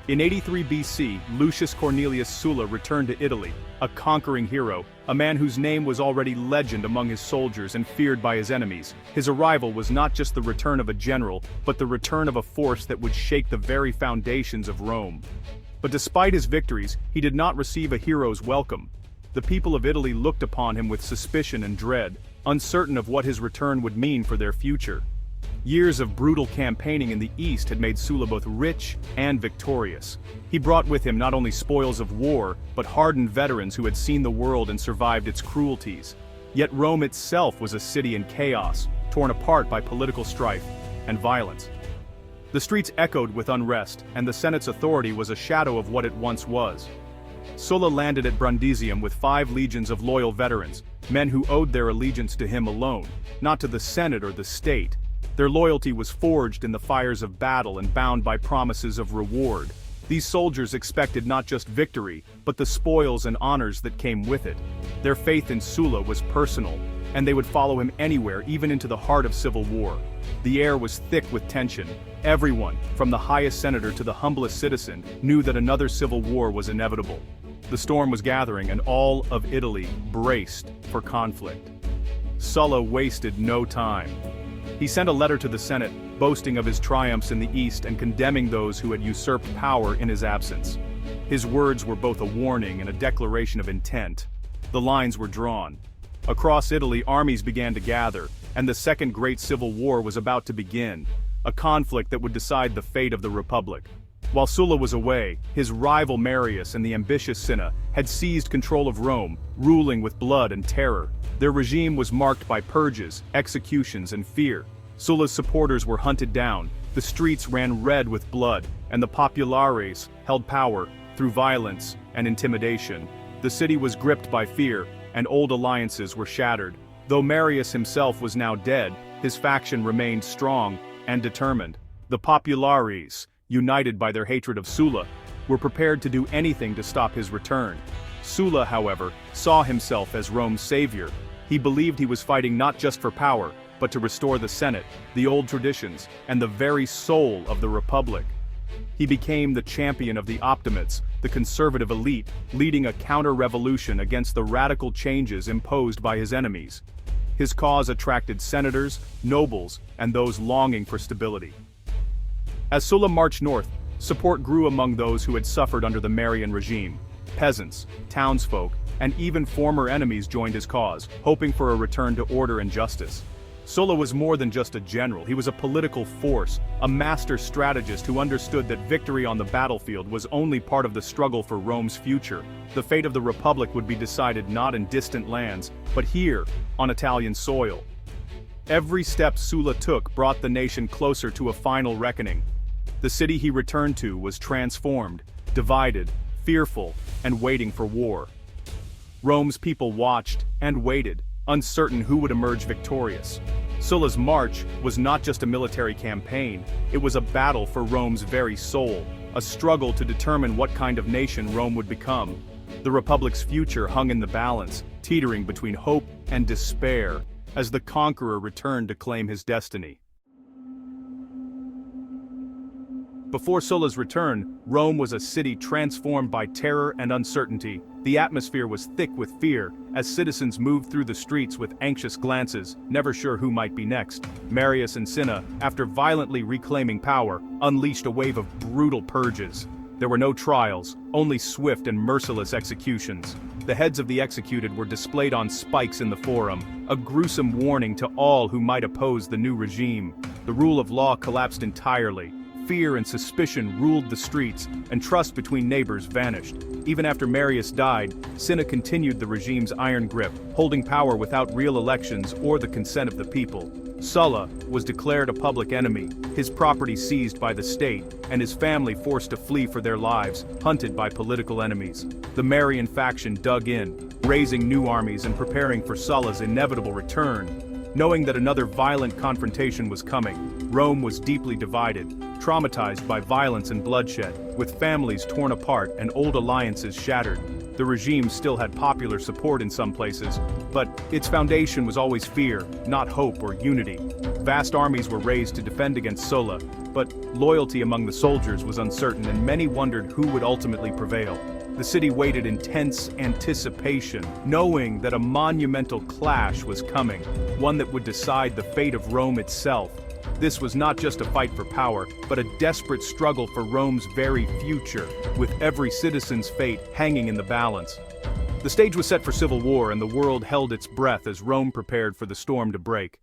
In 83 BC, Lucius Cornelius Sulla returned to Italy, a conquering hero, a man whose name was already legend among his soldiers and feared by his enemies. His arrival was not just the return of a general, but the return of a force that would shake the very foundations of Rome. But despite his victories, he did not receive a hero's welcome. The people of Italy looked upon him with suspicion and dread, uncertain of what his return would mean for their future. Years of brutal campaigning in the east had made Sulla both rich and victorious. He brought with him not only spoils of war, but hardened veterans who had seen the world and survived its cruelties. Yet Rome itself was a city in chaos, torn apart by political strife and violence. The streets echoed with unrest, and the Senate's authority was a shadow of what it once was. Sulla landed at Brundisium with 5 legions of loyal veterans, men who owed their allegiance to him alone, not to the Senate or the state. Their loyalty was forged in the fires of battle and bound by promises of reward. These soldiers expected not just victory, but the spoils and honors that came with it. Their faith in Sulla was personal, and they would follow him anywhere, even into the heart of civil war. The air was thick with tension. Everyone, from the highest senator to the humblest citizen, knew that another civil war was inevitable. The storm was gathering, and all of Italy braced for conflict. Sulla wasted no time. He sent a letter to the Senate, boasting of his triumphs in the east and condemning those who had usurped power in his absence. His words were both a warning and a declaration of intent. The lines were drawn. Across Italy, armies began to gather, and the Second Great Civil War was about to begin, a conflict that would decide the fate of the Republic. While Sulla was away, his rival Marius and the ambitious Cinna had seized control of Rome, ruling with blood and terror. Their regime was marked by purges, executions, and fear. Sulla's supporters were hunted down, the streets ran red with blood, and the populares held power through violence and intimidation. The city was gripped by fear, and old alliances were shattered. Though Marius himself was now dead, his faction remained strong and determined. The populares, united by their hatred of Sulla, were prepared to do anything to stop his return. Sulla, however, saw himself as Rome's savior. He believed he was fighting not just for power, but to restore the Senate, the old traditions, and the very soul of the Republic. He became the champion of the Optimates, the conservative elite, leading a counter-revolution against the radical changes imposed by his enemies. His cause attracted senators, nobles, and those longing for stability. As Sulla marched north, support grew among those who had suffered under the Marian regime. Peasants, townsfolk, and even former enemies joined his cause, hoping for a return to order and justice. Sulla was more than just a general, he was a political force, a master strategist who understood that victory on the battlefield was only part of the struggle for Rome's future. The fate of the Republic would be decided not in distant lands, but here, on Italian soil. Every step Sulla took brought the nation closer to a final reckoning. The city he returned to was transformed, divided, fearful, and waiting for war. Rome's people watched and waited, uncertain who would emerge victorious. Sulla's march was not just a military campaign, it was a battle for Rome's very soul, a struggle to determine what kind of nation Rome would become. The Republic's future hung in the balance, teetering between hope and despair, as the conqueror returned to claim his destiny. Before Sulla's return, Rome was a city transformed by terror and uncertainty. The atmosphere was thick with fear, as citizens moved through the streets with anxious glances, never sure who might be next. Marius and Cinna, after violently reclaiming power, unleashed a wave of brutal purges. There were no trials, only swift and merciless executions. The heads of the executed were displayed on spikes in the forum, a gruesome warning to all who might oppose the new regime. The rule of law collapsed entirely. Fear and suspicion ruled the streets, and trust between neighbors vanished. Even after Marius died, Cinna continued the regime's iron grip, holding power without real elections or the consent of the people. Sulla was declared a public enemy, his property seized by the state, and his family forced to flee for their lives, hunted by political enemies. The Marian faction dug in, raising new armies and preparing for Sulla's inevitable return. Knowing that another violent confrontation was coming, Rome was deeply divided, traumatized by violence and bloodshed, with families torn apart and old alliances shattered. The regime still had popular support in some places, but its foundation was always fear, not hope or unity. Vast armies were raised to defend against Sulla, but loyalty among the soldiers was uncertain and many wondered who would ultimately prevail. The city waited in tense anticipation, knowing that a monumental clash was coming, one that would decide the fate of Rome itself. This was not just a fight for power, but a desperate struggle for Rome's very future, with every citizen's fate hanging in the balance. The stage was set for civil war and the world held its breath as Rome prepared for the storm to break.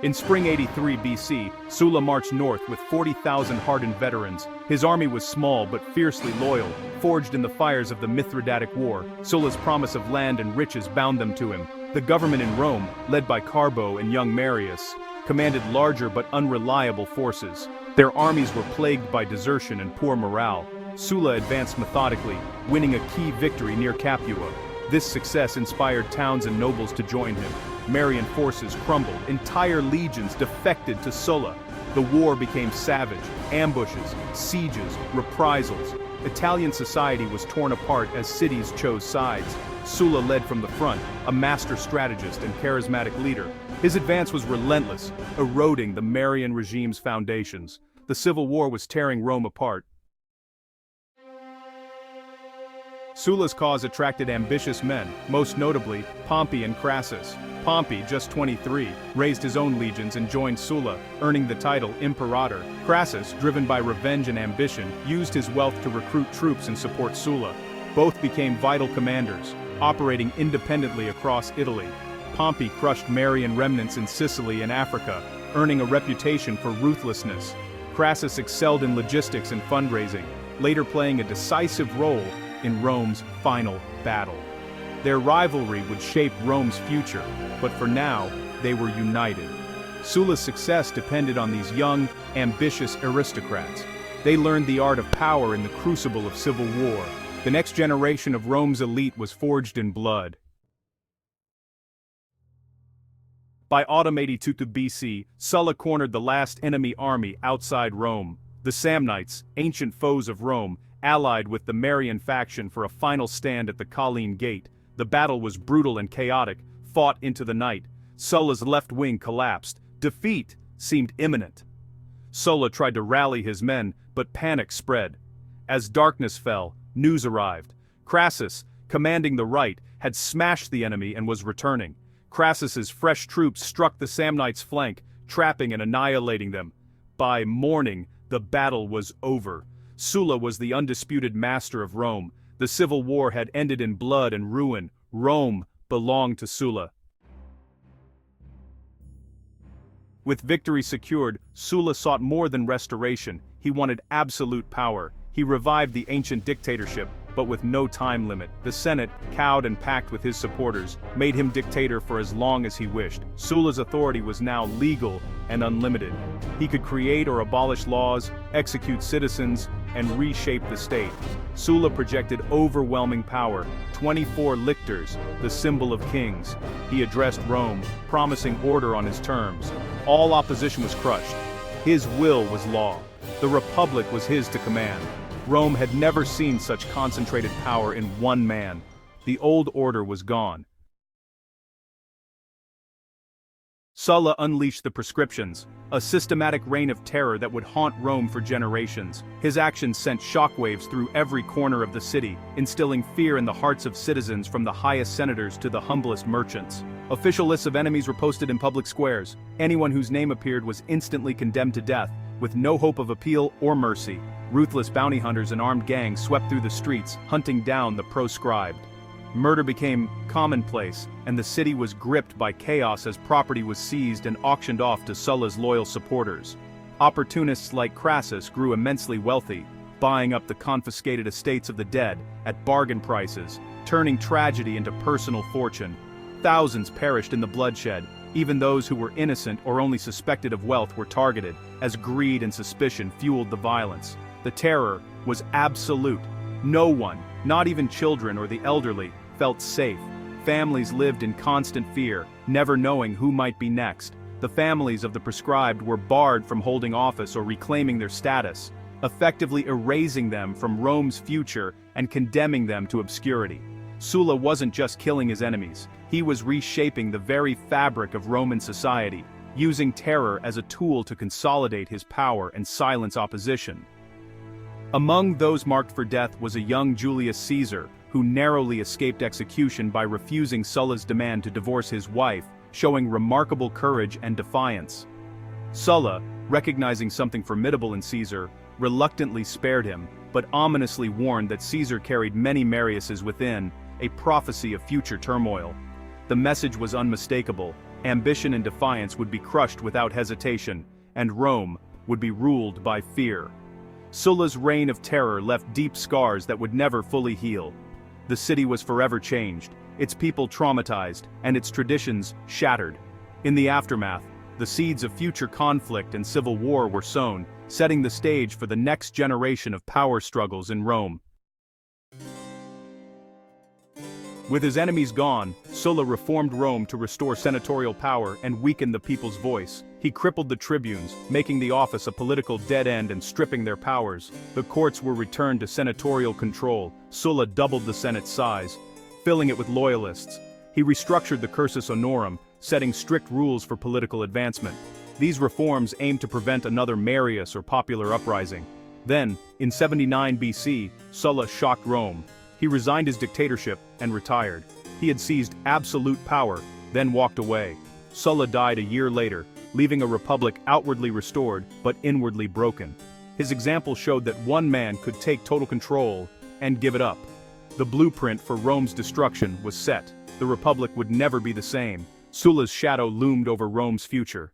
In spring 83 BC, Sulla marched north with 40,000 hardened veterans. His army was small but fiercely loyal, forged in the fires of the Mithridatic War. Sulla's promise of land and riches bound them to him. The government in Rome, led by Carbo and young Marius, commanded larger but unreliable forces. Their armies were plagued by desertion and poor morale. Sulla advanced methodically, winning a key victory near Capua. This success inspired towns and nobles to join him. Marian forces crumbled, entire legions defected to Sulla. The war became savage, ambushes, sieges, reprisals. Italian society was torn apart as cities chose sides. Sulla led from the front, a master strategist and charismatic leader. His advance was relentless, eroding the Marian regime's foundations. The civil war was tearing Rome apart. Sulla's cause attracted ambitious men, most notably Pompey and Crassus. Pompey, just 23, raised his own legions and joined Sulla, earning the title Imperator. Crassus, driven by revenge and ambition, used his wealth to recruit troops and support Sulla. Both became vital commanders, operating independently across Italy. Pompey crushed Marian remnants in Sicily and Africa, earning a reputation for ruthlessness. Crassus excelled in logistics and fundraising, later playing a decisive role in Rome's final battle. Their rivalry would shape Rome's future, but for now, they were united. Sulla's success depended on these young, ambitious aristocrats. They learned the art of power in the crucible of civil war. The next generation of Rome's elite was forged in blood. By autumn 82 BC, Sulla cornered the last enemy army outside Rome. The Samnites, ancient foes of Rome, allied with the Marian faction for a final stand at the Colline Gate. The battle was brutal and chaotic, fought into the night. Sulla's left wing collapsed. Defeat seemed imminent. Sulla tried to rally his men, but panic spread. As darkness fell, news arrived. Crassus, commanding the right, had smashed the enemy and was returning. Crassus's fresh troops struck the Samnites' flank, trapping and annihilating them. By morning, the battle was over. Sulla was the undisputed master of Rome. The civil war had ended in blood and ruin. Rome belonged to Sulla. With victory secured, Sulla sought more than restoration. He wanted absolute power. He revived the ancient dictatorship, but with no time limit. The Senate, cowed and packed with his supporters, made him dictator for as long as he wished. Sulla's authority was now legal and unlimited. He could create or abolish laws, execute citizens, and reshape the state. Sulla projected overwhelming power, 24 lictors, the symbol of kings. He addressed Rome, promising order on his terms. All opposition was crushed. His will was law. The Republic was his to command. Rome had never seen such concentrated power in one man. The old order was gone. Sulla unleashed the prescriptions, a systematic reign of terror that would haunt Rome for generations. His actions sent shockwaves through every corner of the city, instilling fear in the hearts of citizens from the highest senators to the humblest merchants. Official lists of enemies were posted in public squares. Anyone whose name appeared was instantly condemned to death, with no hope of appeal or mercy. Ruthless bounty hunters and armed gangs swept through the streets, hunting down the proscribed. Murder became commonplace, and the city was gripped by chaos as property was seized and auctioned off to Sulla's loyal supporters. Opportunists like Crassus grew immensely wealthy, buying up the confiscated estates of the dead at bargain prices, turning tragedy into personal fortune. Thousands perished in the bloodshed. Even those who were innocent or only suspected of wealth were targeted, as greed and suspicion fueled the violence. The terror was absolute. No one, not even children or the elderly, felt safe. Families lived in constant fear, never knowing who might be next. The families of the proscribed were barred from holding office or reclaiming their status, effectively erasing them from Rome's future and condemning them to obscurity. Sulla wasn't just killing his enemies, he was reshaping the very fabric of Roman society, using terror as a tool to consolidate his power and silence opposition. Among those marked for death was a young Julius Caesar, who narrowly escaped execution by refusing Sulla's demand to divorce his wife, showing remarkable courage and defiance. Sulla, recognizing something formidable in Caesar, reluctantly spared him, but ominously warned that Caesar carried many Mariuses within, a prophecy of future turmoil. The message was unmistakable: ambition and defiance would be crushed without hesitation, and Rome would be ruled by fear. Sulla's reign of terror left deep scars that would never fully heal. The city was forever changed, its people traumatized, and its traditions shattered. In the aftermath, the seeds of future conflict and civil war were sown, setting the stage for the next generation of power struggles in Rome. With his enemies gone, Sulla reformed Rome to restore senatorial power and weaken the people's voice. He crippled the tribunes, making the office a political dead end and stripping their powers. The courts were returned to senatorial control. Sulla doubled the Senate's size, filling it with loyalists. He restructured the cursus honorum, setting strict rules for political advancement. These reforms aimed to prevent another Marius or popular uprising. Then, in 79 BC, Sulla shocked Rome. He resigned his dictatorship and retired. He had seized absolute power, then walked away. Sulla died a year later, leaving a republic outwardly restored but inwardly broken. His example showed that one man could take total control and give it up. The blueprint for Rome's destruction was set. The republic would never be the same. Sulla's shadow loomed over Rome's future.